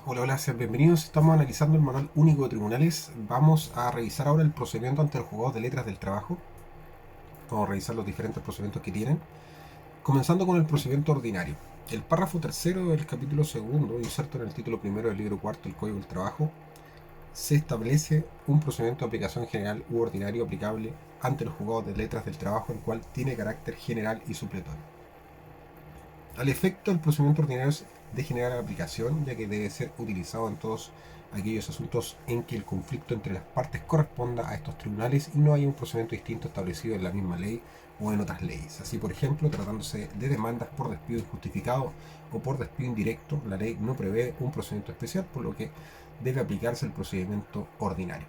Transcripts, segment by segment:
Hola, hola, sean bienvenidos. Estamos analizando el manual único de tribunales. Vamos a revisar ahora el procedimiento ante el juzgado de letras del trabajo. Vamos a revisar los diferentes procedimientos que tienen. Comenzando con el procedimiento ordinario. El párrafo tercero del capítulo segundo, inserto en el título primero del libro cuarto del Código del Trabajo, se establece un procedimiento de aplicación general u ordinario aplicable ante los juzgados de letras del trabajo, el cual tiene carácter general y supletorio. Al efecto, el procedimiento ordinario es de general aplicación, ya que debe ser utilizado en todos aquellos asuntos en que el conflicto entre las partes corresponda a estos tribunales y no haya un procedimiento distinto establecido en la misma ley o en otras leyes. Así, por ejemplo, tratándose de demandas por despido injustificado o por despido indirecto, la ley no prevé un procedimiento especial, por lo que debe aplicarse el procedimiento ordinario.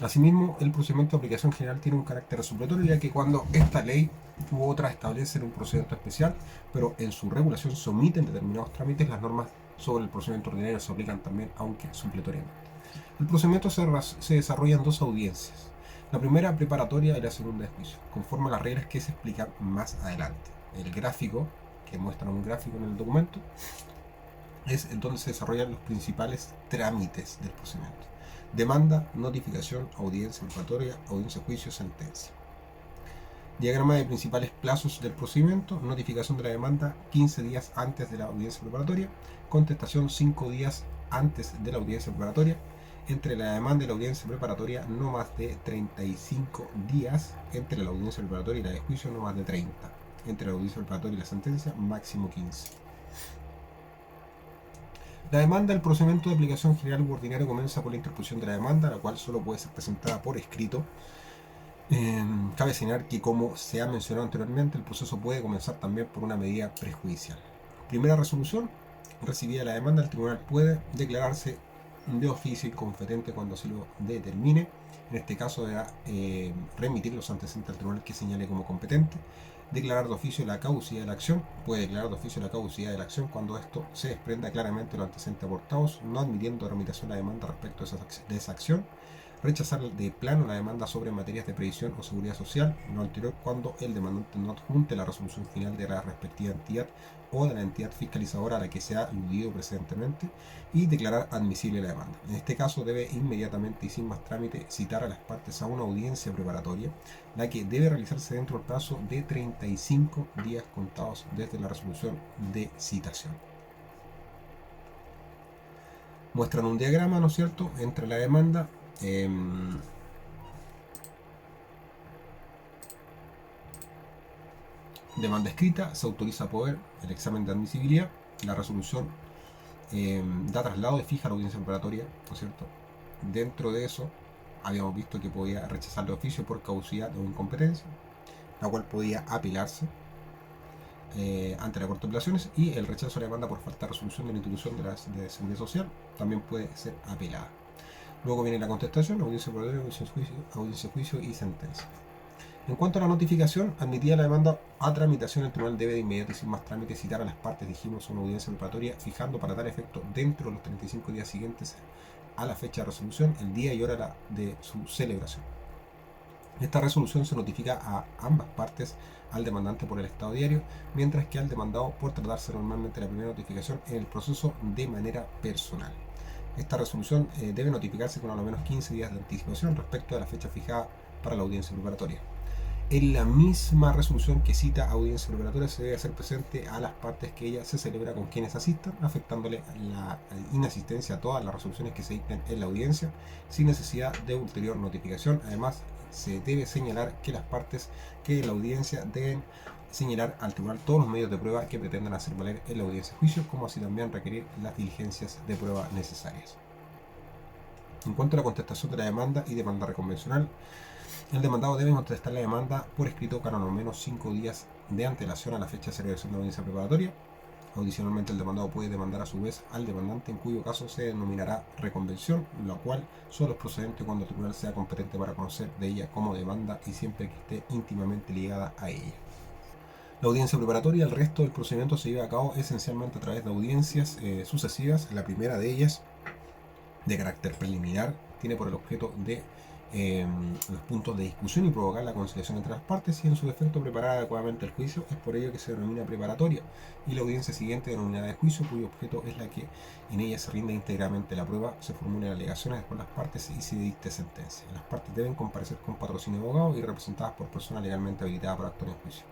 Asimismo, el procedimiento de aplicación general tiene un carácter supletorio, ya que cuando esta ley u otra establecen un procedimiento especial, pero en su regulación se omiten determinados trámites, las normas sobre el procedimiento ordinario se aplican también, aunque supletoriamente. El procedimiento se desarrolla en dos audiencias, la primera preparatoria y la segunda de juicio, conforme a las reglas que se explican más adelante. El gráfico, que muestra un gráfico en el documento, es en donde se desarrollan los principales trámites del procedimiento: demanda, notificación, audiencia preparatoria, audiencia de juicio, sentencia. Diagrama de principales plazos del procedimiento: notificación de la demanda 15 días antes de la audiencia preparatoria, contestación 5 días antes de la audiencia preparatoria, entre la demanda y la audiencia preparatoria no más de 35 días, entre la audiencia preparatoria y la de juicio no más de 30, entre la audiencia preparatoria y la sentencia máximo 15. La demanda del procedimiento de aplicación general u ordinario comienza por la interposición de la demanda, la cual solo puede ser presentada por escrito. Cabe señalar que, como se ha mencionado anteriormente, el proceso puede comenzar también por una medida prejudicial. Primera resolución: recibida la demanda, el tribunal puede declararse de oficio incompetente cuando así lo determine. En este caso deberá remitir los antecedentes al tribunal que señale como competente. Declarar de oficio la caducidad de la acción: puede declarar de oficio la caducidad de la acción cuando esto se desprenda claramente de los antecedentes aportados, no admitiendo tramitación la demanda respecto de esa acción. Rechazar de plano la demanda sobre materias de previsión o seguridad social, lo anterior cuando el demandante no adjunte la resolución final de la respectiva entidad o de la entidad fiscalizadora a la que se ha aludido precedentemente, y declarar admisible la demanda. En este caso debe inmediatamente y sin más trámite citar a las partes a una audiencia preparatoria, la que debe realizarse dentro del plazo de 35 días contados desde la resolución de citación. Muestran un diagrama, ¿no es cierto?, entre la demanda demanda escrita, se autoriza a poder el examen de admisibilidad, la resolución da traslado y fija la audiencia preparatoria, ¿no es cierto? Dentro de eso, habíamos visto que podía rechazar de oficio por caducidad o incompetencia, la cual podía apelarse ante la Corte de Apelaciones, y el rechazo de la demanda por falta de resolución de la institución de seguridad social también puede ser apelada. Luego viene la contestación, audiencia preparatoria, audiencia de juicio y sentencia. En cuanto a la notificación, admitida la demanda a tramitación, el tribunal debe de inmediato y sin más trámite citar a las partes, dijimos, una audiencia preparatoria, fijando para tal efecto, dentro de los 35 días siguientes a la fecha de resolución, el día y hora de su celebración. Esta resolución se notifica a ambas partes, al demandante por el estado diario, mientras que al demandado por tratarse normalmente la primera notificación en el proceso de manera personal. Esta resolución debe notificarse con al menos 15 días de anticipación respecto a la fecha fijada para la audiencia preparatoria. En la misma resolución que cita audiencia preparatoria se debe hacer presente a las partes que ella se celebra con quienes asistan, afectándole la inasistencia a todas las resoluciones que se dicten en la audiencia, sin necesidad de ulterior notificación. Además, se debe señalar que las partes que en la audiencia deben señalar al tribunal todos los medios de prueba que pretendan hacer valer en la audiencia de juicio, como así también requerir las diligencias de prueba necesarias. En cuanto a la contestación de la demanda y demanda reconvencional, el demandado debe contestar la demanda por escrito con al menos 5 días de antelación a la fecha de celebración de la audiencia preparatoria. Adicionalmente, el demandado puede demandar a su vez al demandante, en cuyo caso se denominará reconvención, la cual solo es procedente cuando el tribunal sea competente para conocer de ella como demanda y siempre que esté íntimamente ligada a ella. La audiencia preparatoria, el resto del procedimiento se lleva a cabo esencialmente a través de audiencias sucesivas. La primera de ellas, de carácter preliminar, tiene por el objeto de los puntos de discusión y provocar la conciliación entre las partes y en su defecto preparar adecuadamente el juicio. Es por ello que se denomina preparatoria, y la audiencia siguiente denominada de juicio, cuyo objeto es la que en ella se rinde íntegramente la prueba, se formulen alegaciones por las partes y se dicte sentencia. Las partes deben comparecer con patrocinio de abogado y representadas por persona legalmente habilitada para actuar en juicio.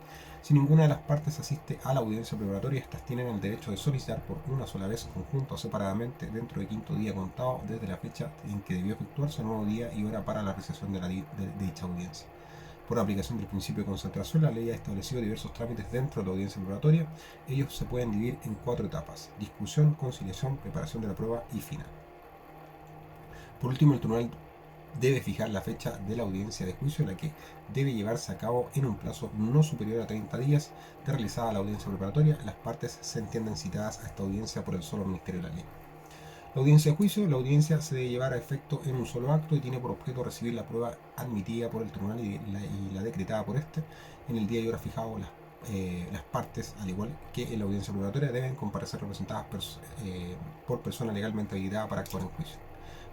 Si ninguna de las partes asiste a la audiencia preparatoria, estas tienen el derecho de solicitar por una sola vez, conjunta o separadamente, dentro del quinto día contado desde la fecha en que debió efectuarse el nuevo día y hora para la realización de dicha audiencia. Por aplicación del principio de concentración, la ley ha establecido diversos trámites dentro de la audiencia preparatoria. Ellos se pueden dividir en 4 etapas: discusión, conciliación, preparación de la prueba y final. Por último, el tribunal debe fijar la fecha de la audiencia de juicio, la que debe llevarse a cabo en un plazo no superior a 30 días de realizada la audiencia preparatoria. Las partes se entienden citadas a esta audiencia por el solo Ministerio de la Ley. La audiencia de juicio: la audiencia se debe llevar a efecto en un solo acto y tiene por objeto recibir la prueba admitida por el tribunal y la decretada por este en el día y hora fijado. Las partes, al igual que en la audiencia preparatoria, deben comparecer representadas por persona legalmente habilitada para actuar en juicio.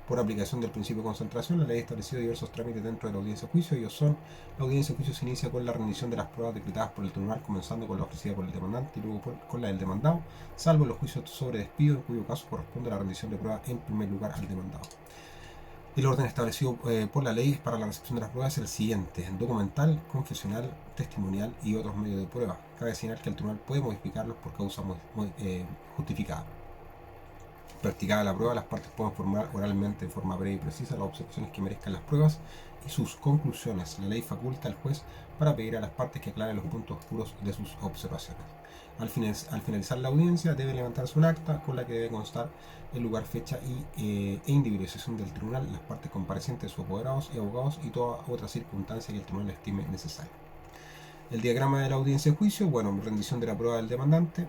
Por aplicación del principio de concentración, la ley ha establecido diversos trámites dentro de la audiencia de juicio. Ellos son: la audiencia de juicio se inicia con la rendición de las pruebas decretadas por el tribunal, comenzando con la ofrecida por el demandante y luego con la del demandado, salvo los juicios sobre despido, en cuyo caso corresponde la rendición de pruebas en primer lugar al demandado. El orden establecido por la ley para la recepción de las pruebas es el siguiente: documental, confesional, testimonial y otros medios de prueba. Cabe señalar que el tribunal puede modificarlos por causa justificada. Practicada la prueba, las partes pueden formular oralmente, en forma breve y precisa, las observaciones que merezcan las pruebas y sus conclusiones. La ley faculta al juez para pedir a las partes que aclaren los puntos oscuros de sus observaciones. Al finalizar la audiencia, debe levantarse un acta con la que debe constar el lugar, fecha e individualización del tribunal, las partes comparecientes, sus apoderados y abogados y toda otra circunstancia que el tribunal estime necesaria. El diagrama de la audiencia de juicio: bueno, rendición de la prueba del demandante,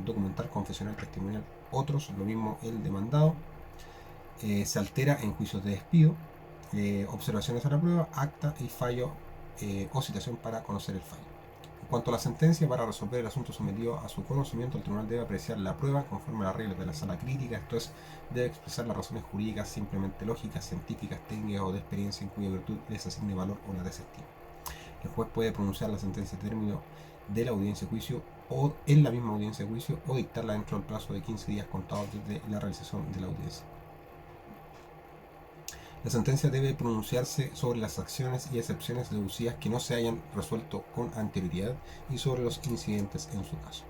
documental, confesional, testimonial, otros, lo mismo el demandado, se altera en juicios de despido, observaciones a la prueba, acta y fallo o citación para conocer el fallo. En cuanto a la sentencia, para resolver el asunto sometido a su conocimiento, el tribunal debe apreciar la prueba conforme a las reglas de la sala crítica, esto es, debe expresar las razones jurídicas simplemente lógicas, científicas, técnicas o de experiencia en cuya virtud les asigne valor o la desestime. El juez puede pronunciar la sentencia de término de la audiencia de juicio o en la misma audiencia de juicio o dictarla dentro del plazo de 15 días contados desde la realización de la audiencia. La sentencia debe pronunciarse sobre las acciones y excepciones deducidas que no se hayan resuelto con anterioridad y sobre los incidentes en su caso.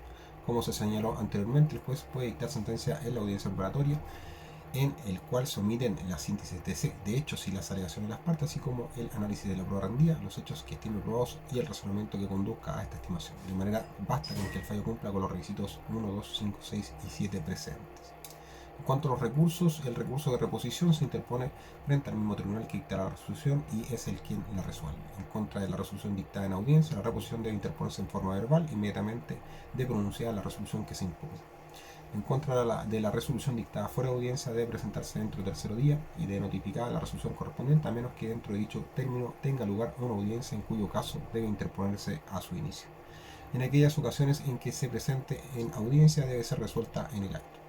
Como se señaló anteriormente, el juez puede dictar sentencia en la audiencia preparatoria, en el cual se omiten la síntesis de hechos y las alegaciones de las partes, así como el análisis de la prueba rendida, los hechos que estime probados y el razonamiento que conduzca a esta estimación. De manera, basta con que el fallo cumpla con los requisitos 1, 2, 5, 6 y 7 presentes. En cuanto a los recursos, el recurso de reposición se interpone frente al mismo tribunal que dicta la resolución y es el quien la resuelve. En contra de la resolución dictada en audiencia, la reposición debe interponerse en forma verbal inmediatamente de pronunciar la resolución que se impugna. En contra de la resolución dictada fuera de audiencia, debe presentarse dentro del tercer día y debe notificar la resolución correspondiente, a menos que dentro de dicho término tenga lugar una audiencia, en cuyo caso debe interponerse a su inicio. En aquellas ocasiones en que se presente en audiencia, debe ser resuelta en el acto.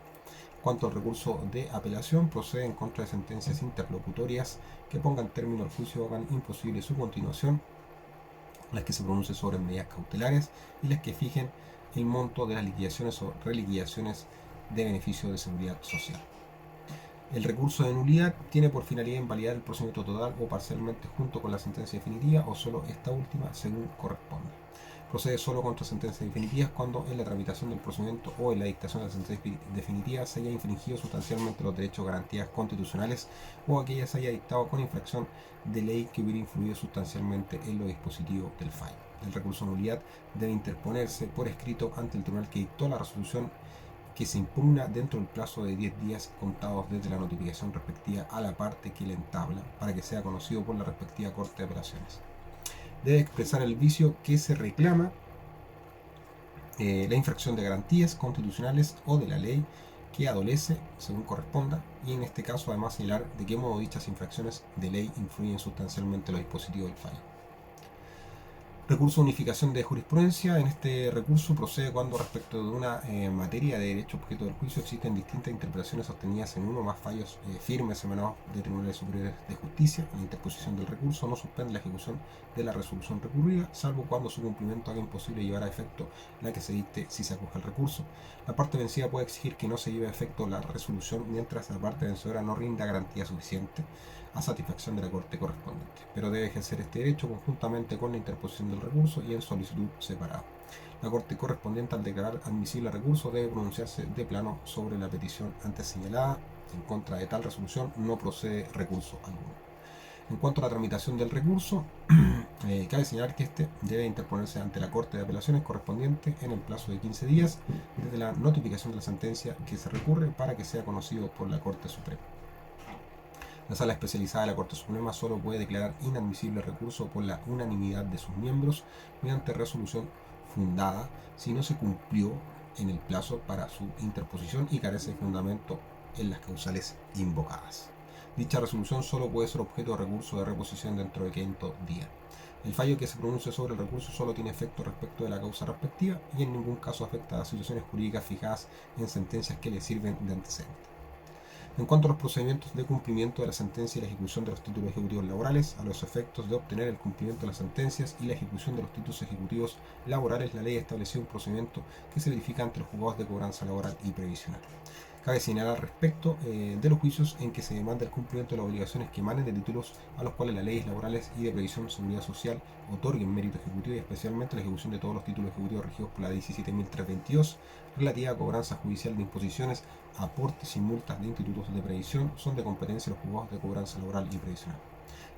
En cuanto al recurso de apelación, procede en contra de sentencias interlocutorias que pongan término al juicio o hagan imposible su continuación, las que se pronuncien sobre medidas cautelares y las que fijen el monto de las liquidaciones o reliquidaciones de beneficio de seguridad social. El recurso de nulidad tiene por finalidad invalidar el procedimiento total o parcialmente junto con la sentencia definitiva o solo esta última según corresponda. Procede solo contra sentencias definitivas cuando en la tramitación del procedimiento o en la dictación de la sentencia definitiva se haya infringido sustancialmente los derechos o garantías constitucionales o aquella se haya dictado con infracción de ley que hubiera influido sustancialmente en los dispositivos del fallo. El recurso de nulidad debe interponerse por escrito ante el tribunal que dictó la resolución, que se impugna dentro del plazo de 10 días contados desde la notificación respectiva a la parte que la entabla, para que sea conocido por la respectiva Corte de Apelaciones. Debe expresar el vicio que se reclama, la infracción de garantías constitucionales o de la ley que adolece, según corresponda, y en este caso además señalar de qué modo dichas infracciones de ley influyen sustancialmente en los dispositivos del fallo. Recurso de unificación de jurisprudencia. En este recurso procede cuando respecto de una materia de derecho objeto del juicio existen distintas interpretaciones sostenidas en uno o más fallos firmes emanados de tribunales superiores de justicia. La interposición del recurso no suspende la ejecución de la resolución recurrida, salvo cuando su cumplimiento haga imposible llevar a efecto la que se dicte si se acoge el recurso. La parte vencida puede exigir que no se lleve a efecto la resolución mientras la parte vencedora no rinda garantía suficiente a satisfacción de la Corte correspondiente, pero debe ejercer este derecho conjuntamente con la interposición del recurso y en solicitud separada. La Corte correspondiente, al declarar admisible el recurso, debe pronunciarse de plano sobre la petición antes señalada. En contra de tal resolución no procede recurso alguno. En cuanto a la tramitación del recurso, cabe señalar que este debe interponerse ante la Corte de Apelaciones correspondiente en el plazo de 15 días desde la notificación de la sentencia que se recurre para que sea conocido por la Corte Suprema. La Sala Especializada de la Corte Suprema solo puede declarar inadmisible el recurso por la unanimidad de sus miembros mediante resolución fundada si no se cumplió en el plazo para su interposición y carece de fundamento en las causales invocadas. Dicha resolución solo puede ser objeto de recurso de reposición dentro de 500 días. El fallo que se pronuncie sobre el recurso solo tiene efecto respecto de la causa respectiva y en ningún caso afecta a las situaciones jurídicas fijadas en sentencias que le sirven de antecedente. En cuanto a los procedimientos de cumplimiento de la sentencia y la ejecución de los títulos ejecutivos laborales, a los efectos de obtener el cumplimiento de las sentencias y la ejecución de los títulos ejecutivos laborales, la ley estableció un procedimiento que se verifica ante los juzgados de cobranza laboral y previsional. Cabe señalar respecto de los juicios en que se demanda el cumplimiento de las obligaciones que emanen de títulos a los cuales las leyes laborales y de previsión de seguridad social otorguen mérito ejecutivo y especialmente la ejecución de todos los títulos ejecutivos regidos por la 17.322 relativa a cobranza judicial de imposiciones, aportes y multas de institutos de previsión son de competencia de los juzgados de cobranza laboral y previsional.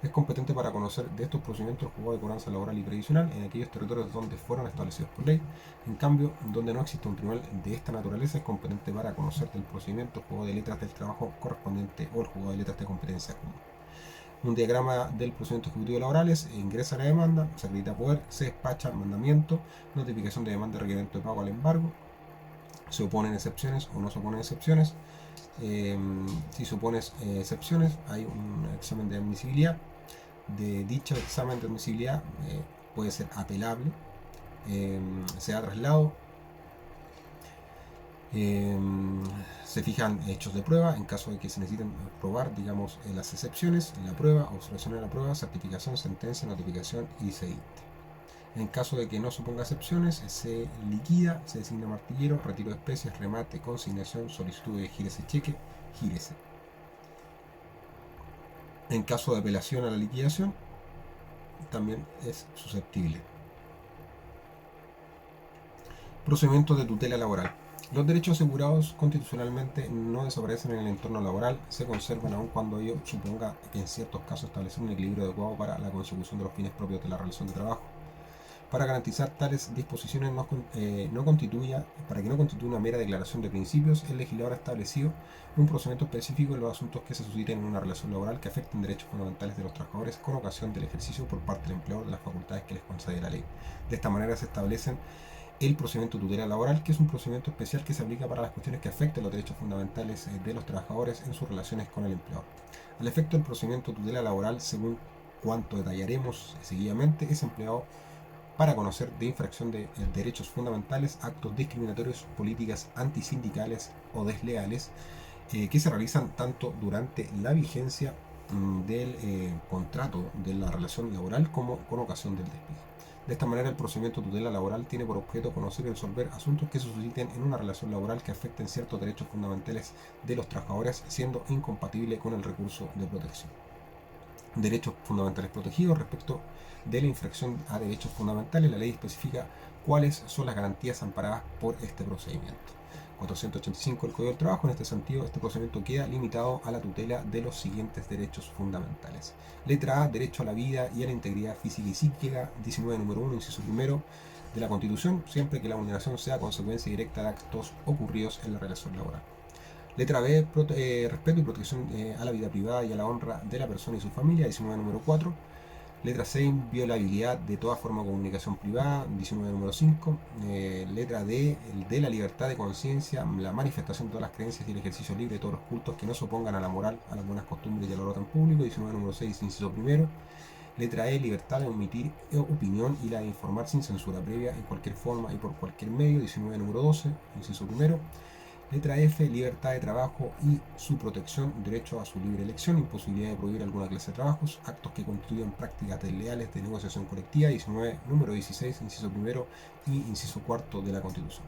Es competente para conocer de estos procedimientos el juzgado de cobranza laboral y previsional en aquellos territorios donde fueron establecidos por ley. En cambio, donde no existe un tribunal de esta naturaleza, es competente para conocer del procedimiento el juzgado de letras del trabajo correspondiente o el juzgado de letras de competencia común. Un diagrama del procedimiento ejecutivo laborales: ingresa la demanda, se acredita poder, se despacha mandamiento, notificación de demanda y requerimiento de pago al embargo, se oponen excepciones o no se oponen excepciones. Si se oponen excepciones, hay un examen de admisibilidad. De dicho examen de admisibilidad puede ser apelable, se da traslado, se fijan hechos de prueba en caso de que se necesiten probar, digamos, las excepciones, la prueba, observación de la prueba, certificación, sentencia, notificación y se dicte. En caso de que no suponga excepciones, se liquida, se designa martillero, retiro de especies, remate, consignación, solicitud de gírese cheque, gírese. En caso de apelación a la liquidación, también es susceptible. Procedimientos de tutela laboral. Los derechos asegurados constitucionalmente no desaparecen en el entorno laboral, se conservan aun cuando ello suponga que en ciertos casos establecer un equilibrio adecuado para la consecución de los fines propios de la relación de trabajo. Para garantizar tales disposiciones para que no constituya una mera declaración de principios, el legislador ha establecido un procedimiento específico en los asuntos que se susciten en una relación laboral que afecten derechos fundamentales de los trabajadores con ocasión del ejercicio por parte del empleador de las facultades que les concede la ley. De esta manera se establecen el procedimiento de tutela laboral, que es un procedimiento especial que se aplica para las cuestiones que afecten los derechos fundamentales de los trabajadores en sus relaciones con el empleador. Al efecto del procedimiento de tutela laboral, según cuanto detallaremos seguidamente, es empleado para conocer de infracción de derechos fundamentales, actos discriminatorios, políticas antisindicales o desleales que se realizan tanto durante la vigencia del contrato de la relación laboral como con ocasión del despido. De esta manera, el procedimiento de tutela laboral tiene por objeto conocer y resolver asuntos que se susciten en una relación laboral que afecten ciertos derechos fundamentales de los trabajadores, siendo incompatible con el recurso de protección. Derechos fundamentales protegidos. Respecto de la infracción a derechos fundamentales, la ley especifica cuáles son las garantías amparadas por este procedimiento. 485 del Código del Trabajo. En este sentido, este procedimiento queda limitado a la tutela de los siguientes derechos fundamentales. Letra A: derecho a la vida y a la integridad física y psíquica, 19 número 1, inciso primero de la Constitución, siempre que la vulneración sea consecuencia directa de actos ocurridos en la relación laboral. Letra B: respeto y protección a la vida privada y a la honra de la persona y su familia, 19 número 4. Letra C: inviolabilidad de toda forma de comunicación privada, 19 número 5. Letra D: de la libertad de conciencia, la manifestación de todas las creencias y el ejercicio libre de todos los cultos que no se opongan a la moral, a las buenas costumbres y al orden público, 19 número 6, inciso primero. Letra E, libertad de emitir opinión y la de informar sin censura previa en cualquier forma y por cualquier medio. 19, número 12, inciso primero. Letra F, libertad de trabajo y su protección, derecho a su libre elección, imposibilidad de prohibir alguna clase de trabajos, actos que constituyan prácticas desleales de negociación colectiva. 19, número 16, inciso primero y inciso cuarto de la Constitución.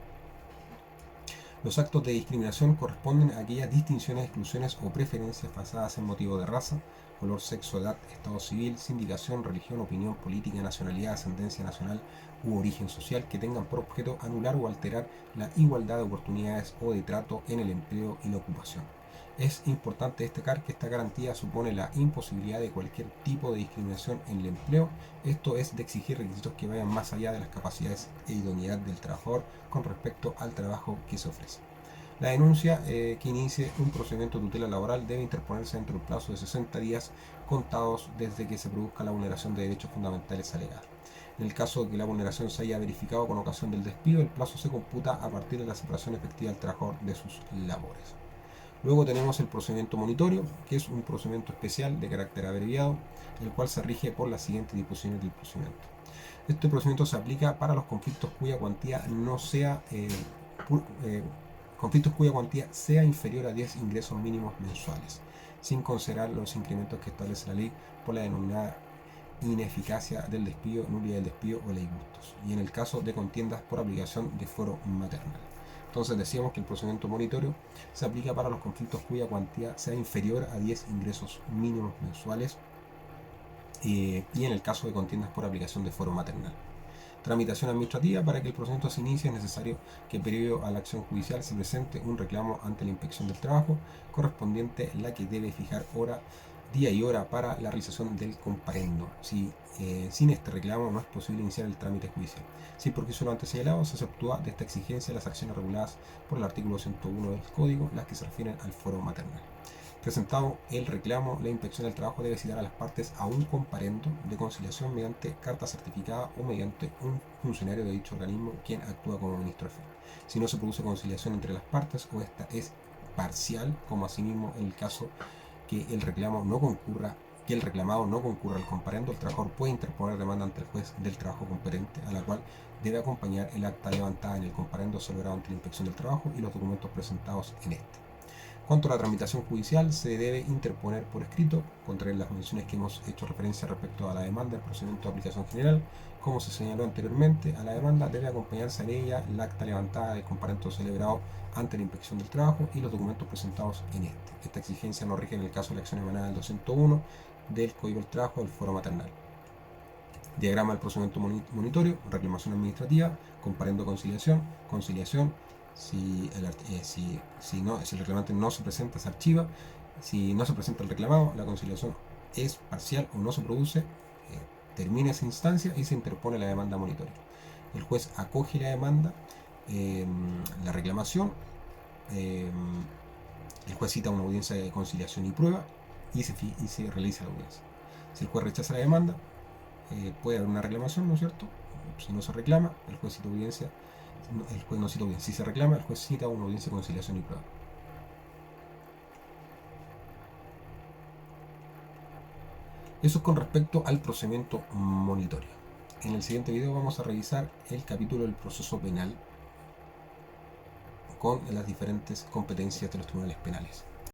Los actos de discriminación corresponden a aquellas distinciones, exclusiones o preferencias basadas en motivo de raza, color, sexo, edad, estado civil, sindicación, religión, opinión política, nacionalidad, ascendencia nacional u origen social que tengan por objeto anular o alterar la igualdad de oportunidades o de trato en el empleo y la ocupación. Es importante destacar que esta garantía supone la imposibilidad de cualquier tipo de discriminación en el empleo, esto es de exigir requisitos que vayan más allá de las capacidades e idoneidad del trabajador con respecto al trabajo que se ofrece. La denuncia que inicie un procedimiento de tutela laboral debe interponerse dentro del plazo de 60 días contados desde que se produzca la vulneración de derechos fundamentales alegados. En el caso de que la vulneración se haya verificado con ocasión del despido, el plazo se computa a partir de la separación efectiva del trabajador de sus labores. Luego tenemos el procedimiento monitorio, que es un procedimiento especial de carácter abreviado, el cual se rige por las siguientes disposiciones del procedimiento. Este procedimiento se aplica para los conflictos cuya cuantía no sea conflictos cuya cuantía sea inferior a 10 ingresos mínimos mensuales, sin considerar los incrementos que establece la ley por la denominada ineficacia del despido, nulidad del despido o ley gustos, y en el caso de contiendas por aplicación de fuero maternal. Entonces decíamos que el procedimiento monitorio se aplica para los conflictos cuya cuantía sea inferior a 10 ingresos mínimos mensuales y en el caso de contiendas por aplicación de fuero maternal. Tramitación administrativa. Para que el procedimiento se inicie es necesario que previo a la acción judicial se presente un reclamo ante la Inspección del Trabajo correspondiente, la que debe fijar día y hora para la realización del comparendo. Sin este reclamo no es posible iniciar el trámite judicial. Si por lo antes señalado se exceptúa de esta exigencia las acciones reguladas por el artículo 101 del Código, las que se refieren al fuero maternal. Presentado el reclamo, la Inspección del Trabajo debe citar a las partes a un comparendo de conciliación mediante carta certificada o mediante un funcionario de dicho organismo quien actúa como ministro de fe. Si no se produce conciliación entre las partes o esta es parcial, como asimismo en el caso que el reclamado no concurra al comparendo, el trabajador puede interponer demanda ante el juez del trabajo competente, a la cual debe acompañar el acta levantada en el comparendo celebrado ante la Inspección del Trabajo y los documentos presentados en este. Cuanto a la tramitación judicial, se debe interponer por escrito, contraer las menciones que hemos hecho referencia respecto a la demanda, el procedimiento de aplicación general. Como se señaló anteriormente, a la demanda debe acompañarse en ella el acta levantada del comparendo celebrado ante la Inspección del Trabajo y los documentos presentados en este. Esta exigencia no rige en el caso de la acción emanada del 201 del Código del Trabajo del Foro Maternal. Diagrama del procedimiento monitorio, reclamación administrativa, comparendo conciliación, si el reclamante no se presenta, se archiva. Si no se presenta el reclamado, la conciliación es parcial o no se produce, termina esa instancia y se interpone la demanda monitoria. El juez acoge la demanda, la reclamación, el juez cita una audiencia de conciliación y prueba y se realiza la audiencia. Si el juez rechaza la demanda, puede haber una reclamación, ¿no es cierto? Si no se reclama, el juez cita audiencia. El juez no cita audiencia. Si se reclama, el juez cita una audiencia de conciliación y prueba. Eso es con respecto al procedimiento monitorio. En el siguiente video vamos a revisar el capítulo del proceso penal con las diferentes competencias de los tribunales penales.